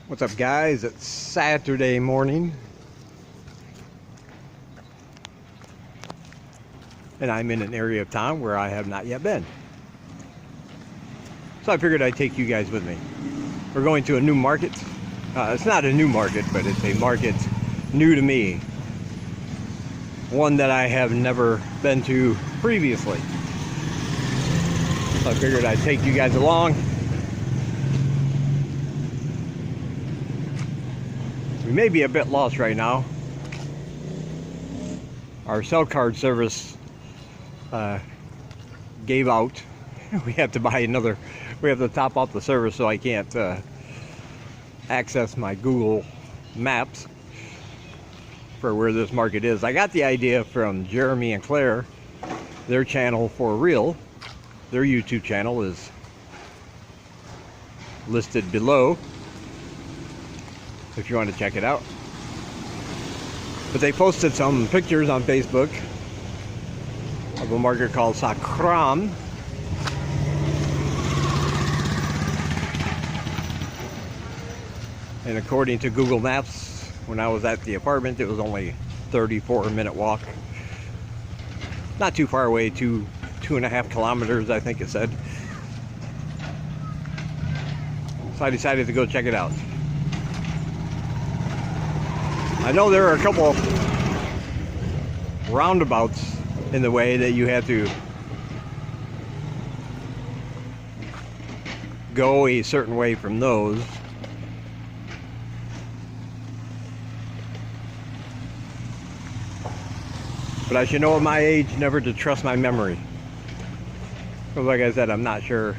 What's up, guys? It's Saturday morning and I'm in an area of town where I have not yet been, so I figured I'd take you guys with me. We're going to a new market. It's not a new market, but it's a market new to me, one that I have never been to previously, so I figured I'd take you guys along. We may be a bit lost right now. Our cell card service gave out. We have to buy another. We have to top up the service, so I can't access my Google Maps for where this market is. I got the idea from Jeremy and Claire, their channel For Real. Their YouTube channel is listed below if you want to check it out. But they posted some pictures on Facebook of a market called Psar Krom. And according to Google Maps, when I was at the apartment, it was only a 34-minute walk. Not too far away, 2.5 kilometers, I think it said. So I decided to go check it out. I know there are a couple roundabouts in the way that you have to go a certain way from those. But I should know at my age never to trust my memory. Because like I said, I'm not sure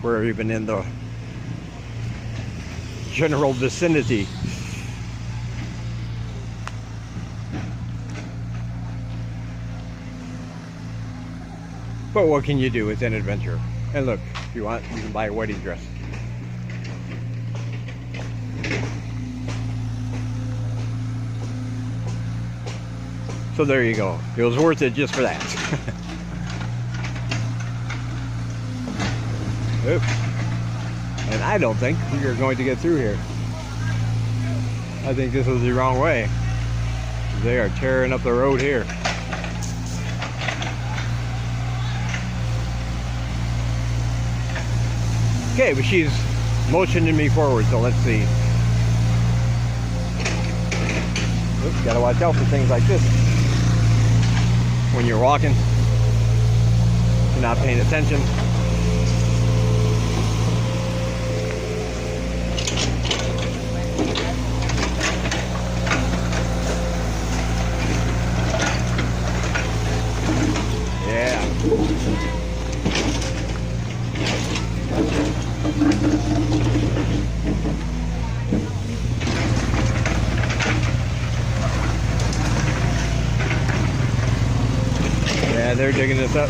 we're even in the general vicinity. But what can you do? It's an adventure. And look, if you want, you can buy a wedding dress. So there you go. It was worth it just for that. Oops. And I don't think we are going to get through here. I think this was the wrong way. They are tearing up the road here. Okay, but she's motioning me forward, so let's see. Oops, gotta watch out for things like this when you're walking, if you're not paying attention. Yeah. Yeah, they're digging this up.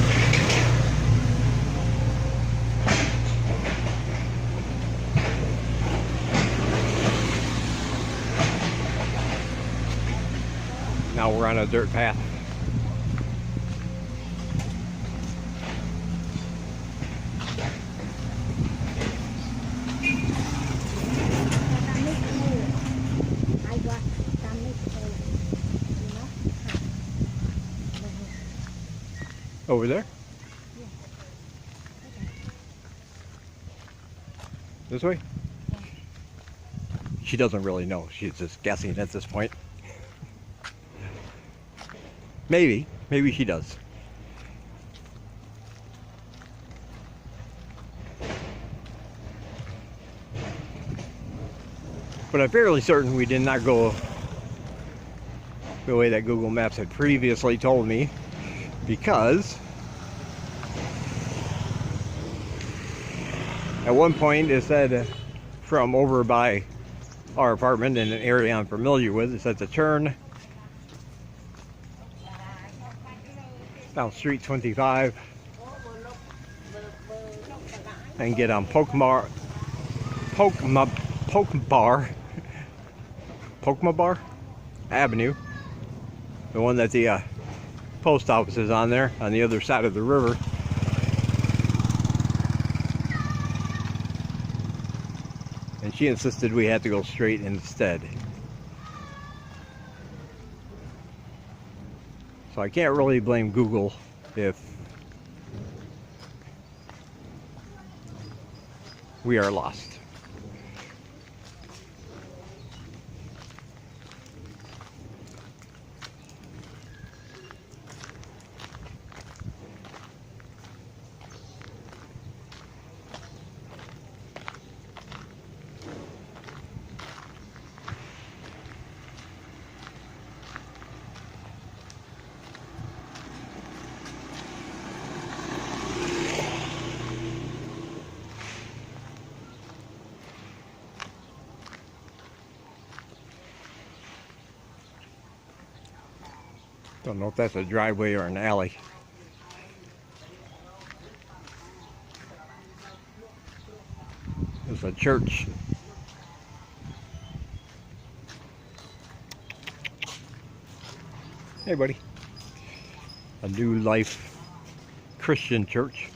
Now we're on a dirt path. Over there? Yeah. Okay. This way? Yeah. She doesn't really know. She's just guessing at this point. Maybe she does. But I'm fairly certain we did not go the way that Google Maps had previously told me, because at one point it said from over by our apartment in an area I'm familiar with, it said to turn down Street 25 and get on Pokemar Avenue, the one that the post office is on there on the other side of the river. and she insisted we had to go straight instead. So I can't really blame Google if we are lost. Don't know if that's a driveway or an alley. It's a church. Hey, buddy. A New Life Christian church.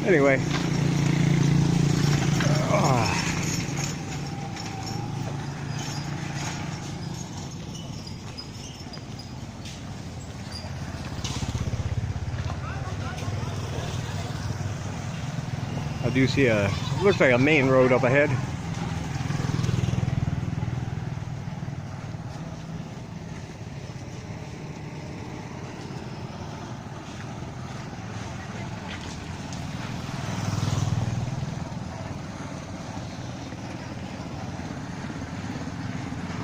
Anyway, I do see looks like a main road up ahead.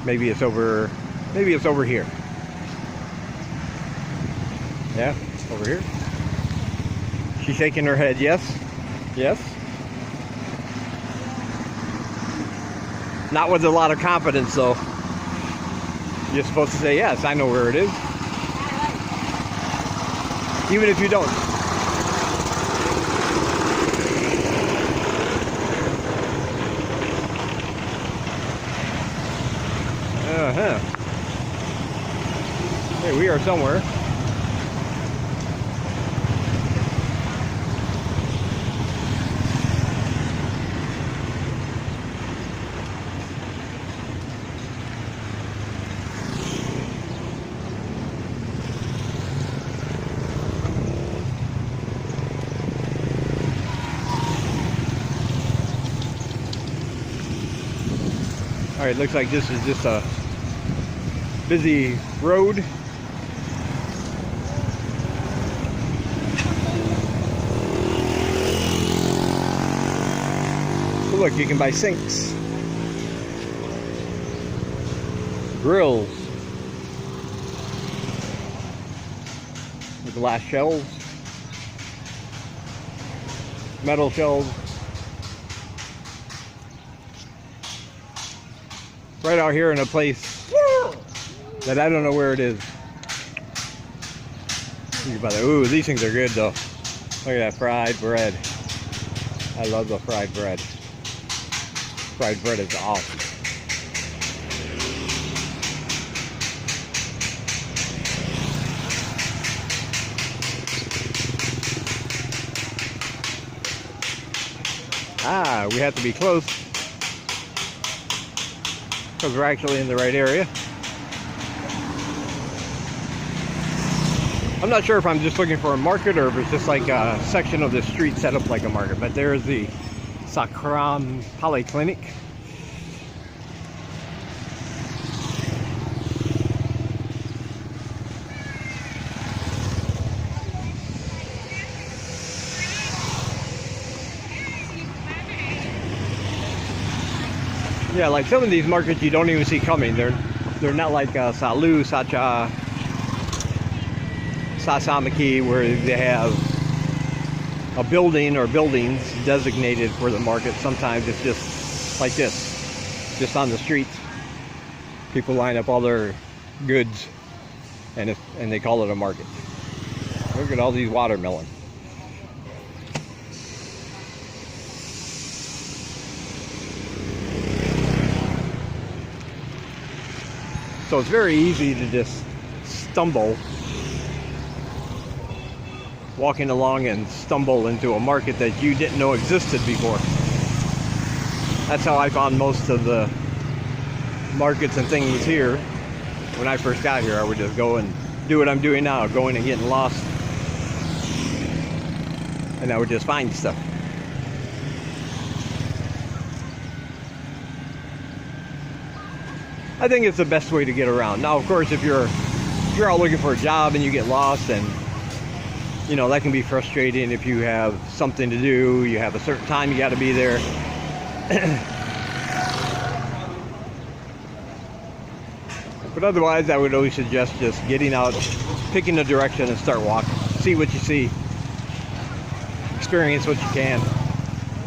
Maybe it's over here. Yeah, over here. She's shaking her head, yes. Yes. Not with a lot of confidence though. You're supposed to say yes, I know where it is. Even if you don't. Uh-huh. Hey, we are somewhere. All right, looks like this is just a busy road. So look, you can buy sinks, grills with glass shelves, metal shelves. Right out here in a place that I don't know where it is. Ooh, these things are good though. Look at that fried bread. I love the fried bread. Fried bread is awesome. Ah, we have to be close because we're actually in the right area. I'm not sure if I'm just looking for a market or if it's just like a section of the street set up like a market, but there is the Psar Krom Polyclinic. Yeah, like some of these markets you don't even see coming. They're They're not like Salu, Sacha, Sasamaki, where they have a building or buildings designated for the market. Sometimes it's just like this, just on the streets. People line up all their goods, and they call it a market. Look at all these watermelon. So it's very easy to just stumble, walking along and stumble into a market that you didn't know existed before. That's how I found most of the markets and things here. When I first got here, I would just go and do what I'm doing now, going and getting lost. And I would just find stuff. I think it's the best way to get around. Now, of course, if you're out looking for a job and you get lost, and you know that can be frustrating. If you have something to do, you have a certain time you got to be there. But otherwise, I would always suggest just getting out, picking a direction, and start walking. See what you see, experience what you can.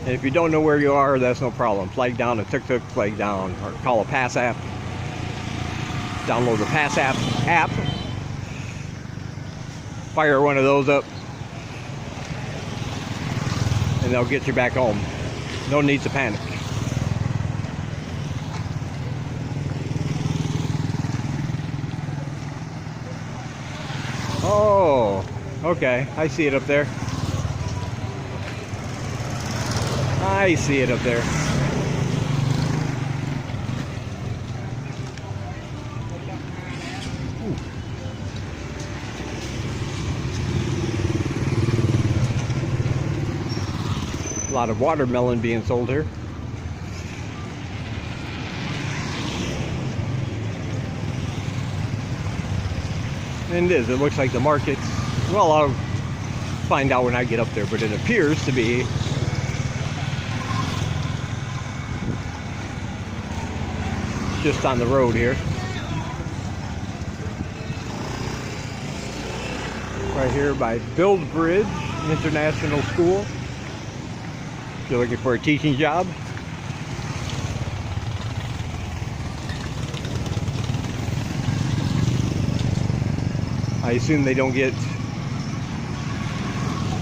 And if you don't know where you are, that's no problem. Flag down a tuk-tuk, flag down, or call a pass app. Download the Pass app, fire one of those up, and they'll get you back home. No need to panic. Oh, okay, I see it up there. I see it up there. A lot of watermelon being sold here. And it looks like the market's, well, I'll find out when I get up there, but it appears to be just on the road here. Right here by Build Bridge International School. If you're looking for a teaching job. I assume they don't get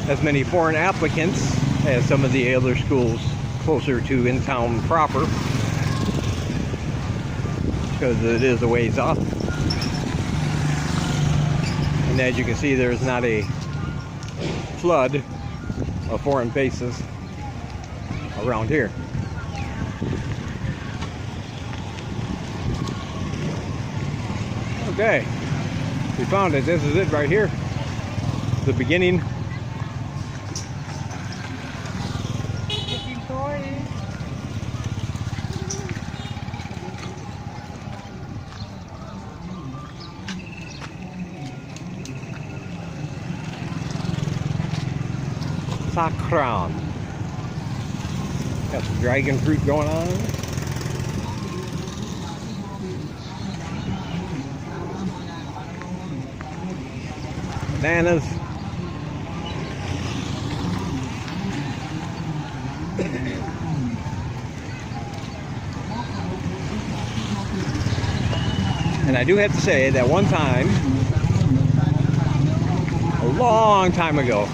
as many foreign applicants as some of the other schools closer to in town proper, because it is a ways off. And as you can see, there's not a flood of foreign faces around here. Okay, we found it. This is it right here, the beginning. Psar Krom. Got some dragon fruit going on. Bananas. And I do have to say that one time, a long time ago,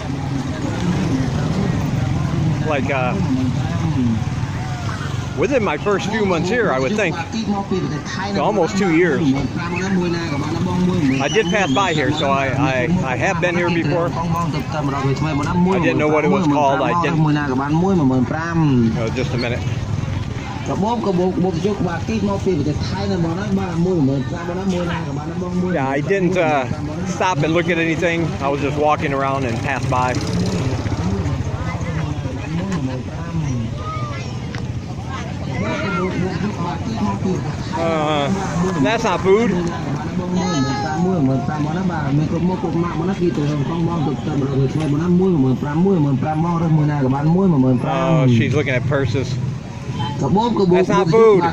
like within my first few months here, I would think, almost 2 years, I did pass by here, so I have been here before. I didn't know what it was called. I didn't. Just a minute. Yeah, I didn't stop and look at anything. I was just walking around and passed by. That's not food. Oh, she's looking at purses. That's not food.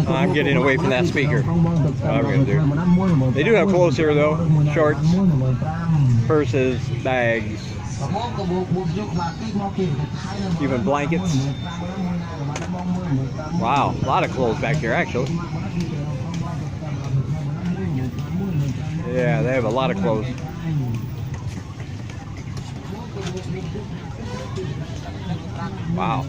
I'm getting away from that speaker. What I'm gonna do. They do have clothes here though. Shorts, purses, bags, even blankets. Wow, a lot of clothes back here actually. Yeah, they have a lot of clothes. Wow.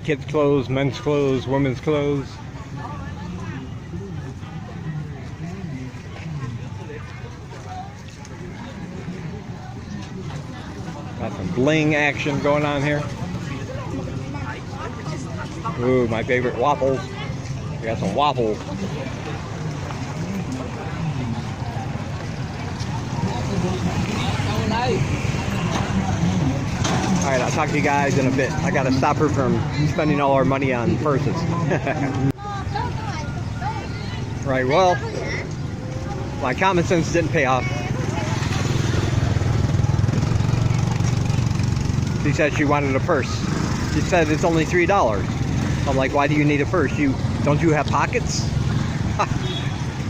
Kids' clothes, men's clothes, women's clothes. Got some bling action going on here. Ooh, my favorite waffles. We got some waffles. Alright, I'll talk to you guys in a bit. I gotta stop her from spending all our money on purses. Right, well, my common sense didn't pay off. She said she wanted a purse. She said it's only $3. I'm like, why do you need a purse? Don't you have pockets?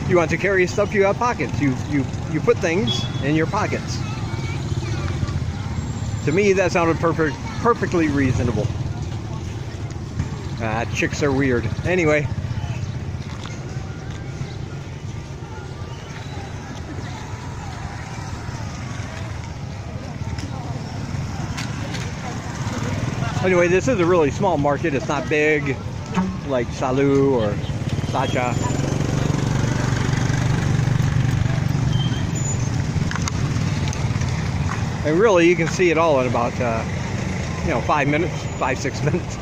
You want to carry stuff, you have pockets. You put things in your pockets. To me, that sounded perfectly reasonable. Chicks are weird. Anyway. Anyway, this is a really small market. It's not big like Salu or Sacha. And really, you can see it all in about, 5 minutes, 5-6 minutes.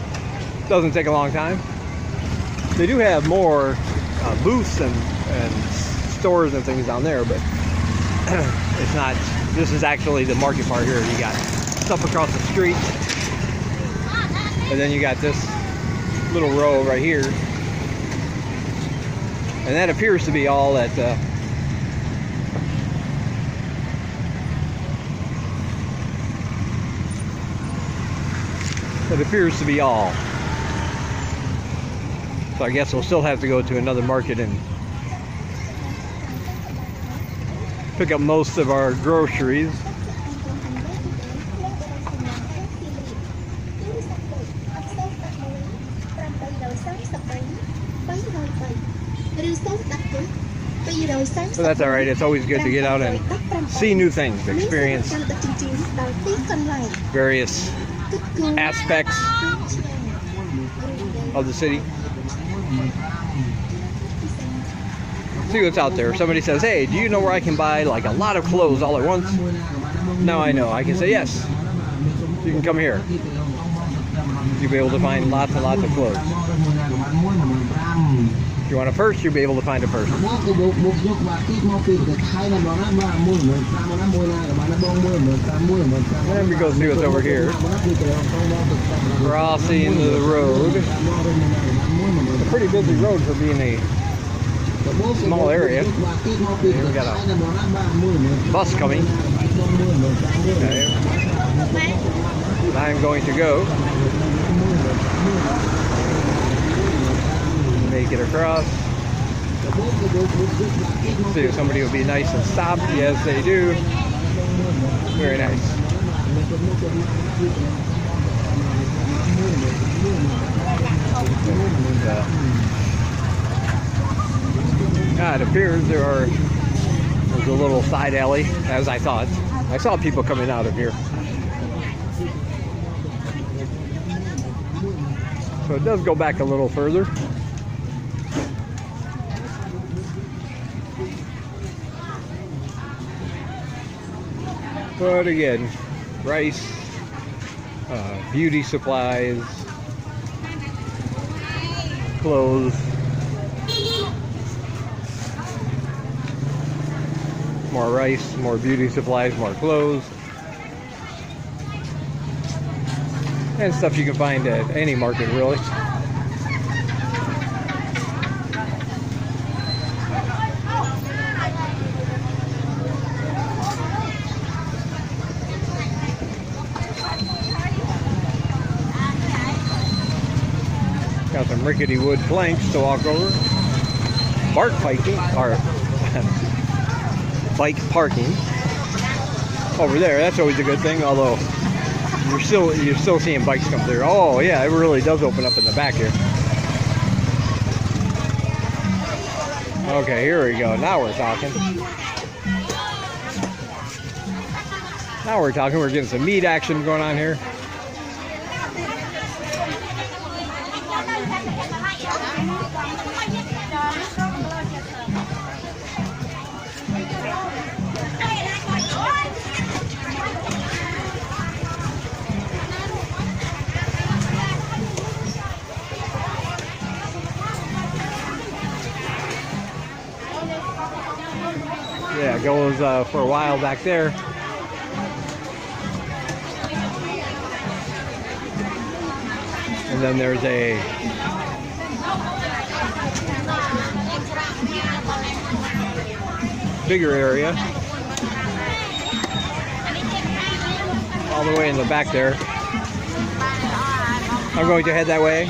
Doesn't take a long time. They do have more booths and stores and things down there, but it's not. This is actually the market part here. You got stuff across the street, and then you got this little row right here, and that appears to be all at. It appears to be all. So I guess we'll still have to go to another market and pick up most of our groceries. But that's alright, it's always good to get out and see new things, experience various aspects of the city. See what's out there. If somebody says, hey, do you know where I can buy like a lot of clothes all at once? Now I know. I can say yes. You can come here. You'll be able to find lots and lots of clothes. If you want a purse, you'll be able to find a purse. And we go see what's over here. Crossing the road. It's a pretty busy road for being a small area. Here we got a bus coming. Okay. I'm going to go. Make it across. See if somebody will be nice and stop. Yes, they do. Very nice. It appears there's a little side alley, as I thought. I saw people coming out of here. So it does go back a little further. But again, rice, beauty supplies, clothes, more rice, more beauty supplies, more clothes, and stuff you can find at any market, really. Got some rickety wood planks to walk over. Bark hiking, or bike parking over there. That's always a good thing. Although you're still seeing bikes come through. Oh yeah, it really does open up in the back here. Okay, here we go. Now we're talking. Now we're talking. We're getting some meat action going on here. Yeah, it goes for a while back there. And then there's a bigger area all the way in the back there. I'm going to head that way.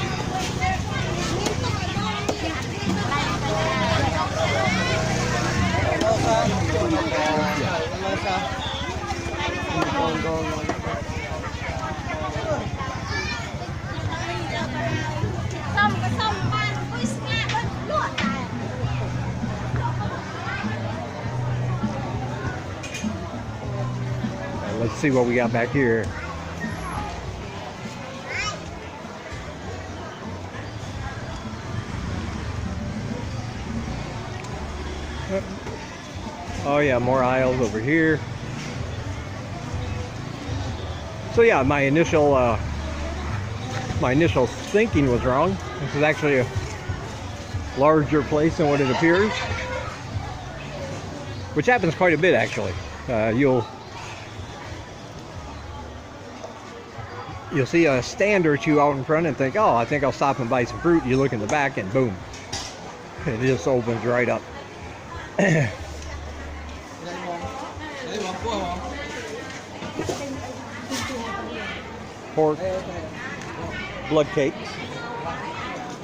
Let's see what we got back here. Oh yeah, more aisles over here. So yeah, my initial thinking was wrong. This is actually a larger place than what it appears, which happens quite a bit actually. You'll see a stand or two out in front and think, oh, I think I'll stop and buy some fruit. You look in the back and boom, it just opens right up. Pork, blood cakes.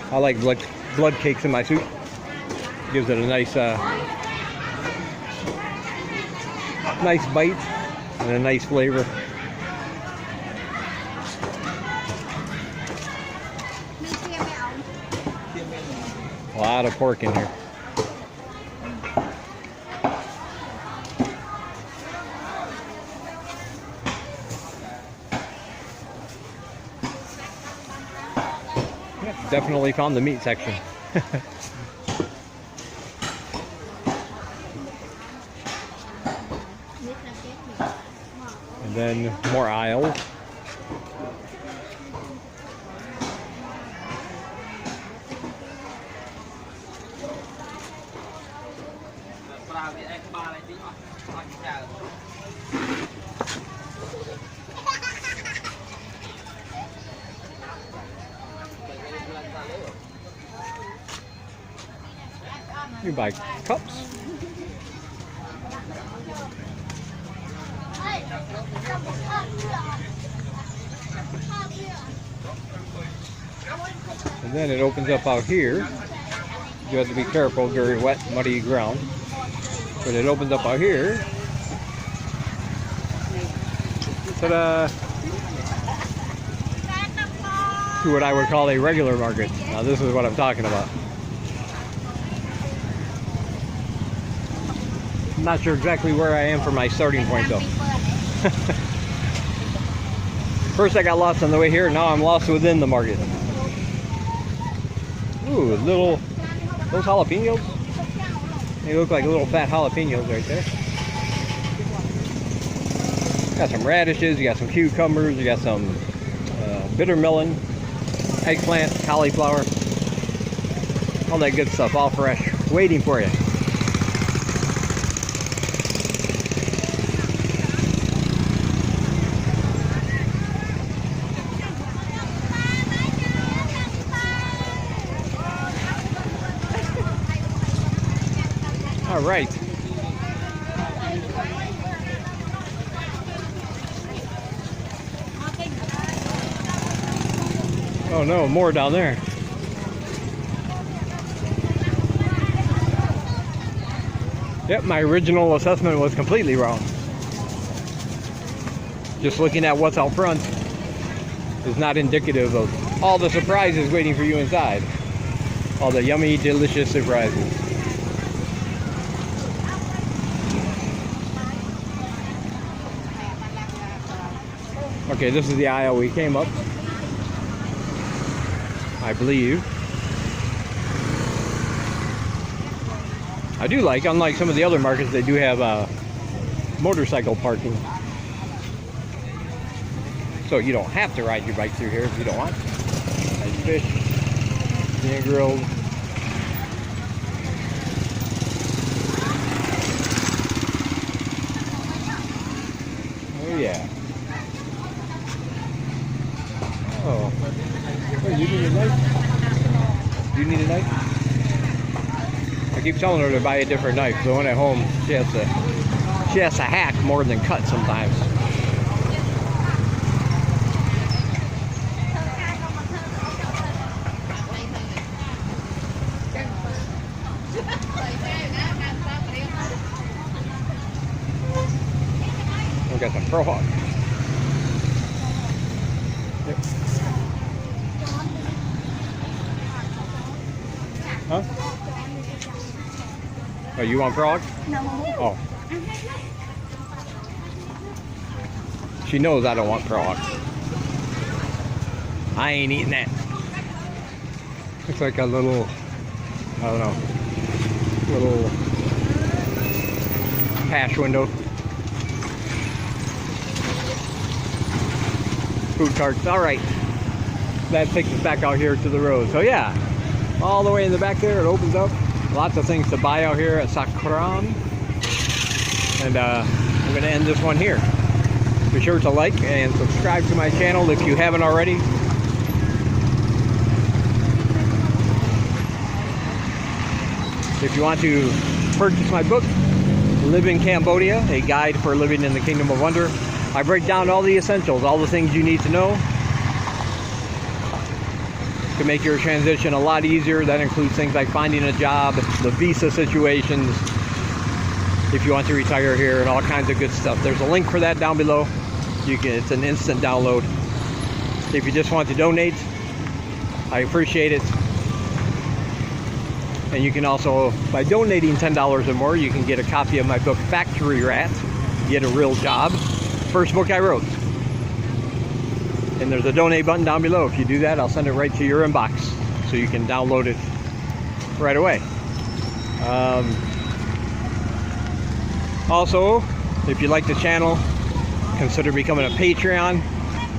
I like blood cakes in my soup. Gives it a nice nice bite and a nice flavor. A lot of pork in here. Definitely found the meat section. And then more aisles. You buy cups. And then it opens up out here. You have to be careful, very wet, muddy ground. But it opens up out here. Ta-da! To what I would call a regular market. Now this is what I'm talking about. I'm not sure exactly where I am for my starting point though. First I got lost on the way here, now I'm lost within the market. Ooh, those jalapenos. They look like little fat jalapenos right there. Got some radishes, you got some cucumbers, you got some bitter melon, eggplant, cauliflower. All that good stuff, all fresh, waiting for you. All right. Oh no, more down there. Yep, my original assessment was completely wrong. Just looking at what's out front is not indicative of all the surprises waiting for you inside. All the yummy, delicious surprises. Okay, this is the aisle we came up, I believe. I do like, unlike some of the other markets, they do have motorcycle parking. So you don't have to ride your bike through here if you don't want. Nice fish, being grilled. Oh yeah. Oh. Wait, you need a knife? Do you need a knife? I keep telling her to buy a different knife, but when at home she has to hack more than cut sometimes. We got some frog. Yep. Huh? Oh, you want frog? No. Oh. She knows I don't want frog. I ain't eating that. Looks like a little, I don't know, little cash window. Food carts. All right. That takes us back out here to the road. So yeah, all the way in the back there, it opens up. Lots of things to buy out here at Psar Krom. And I'm going to end this one here. Be sure to like and subscribe to my channel if you haven't already. If you want to purchase my book, Live in Cambodia, a guide for living in the Kingdom of Wonder, I break down all the essentials, all the things you need to know to make your transition a lot easier. That includes things like finding a job, the visa situations, if you want to retire here, and all kinds of good stuff. There's a link for that down below. It's an instant download. If you just want to donate, I appreciate it. And you can also, by donating $10 or more, you can get a copy of my book, Factory Rat, Get a Real Job. First book I wrote. And there's a donate button down below. If you do that, I'll send it right to your inbox so you can download it right away. Also, if you like the channel, consider becoming a Patreon.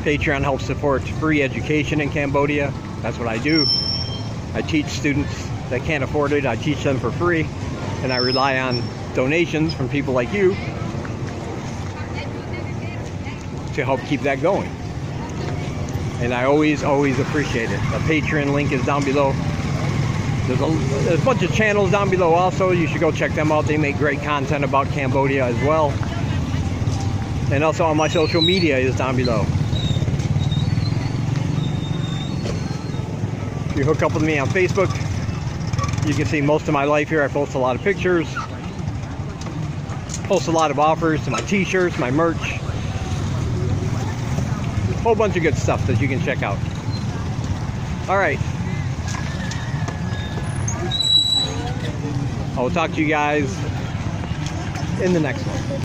Patreon helps support free education in Cambodia. That's what I do. I teach students that can't afford it. I teach them for free, and I rely on donations from people like you to help keep that going. And I always appreciate it. The Patreon link is down below. There's a bunch of channels down below also. You should go check them out. They make great content about Cambodia as well. And also on my social media is down below. If you hook up with me on Facebook, you can see most of my life here. I post a lot of pictures, post a lot of offers to my t-shirts, my merch. Whole bunch of good stuff that you can check out. All right. I will talk to you guys in the next one.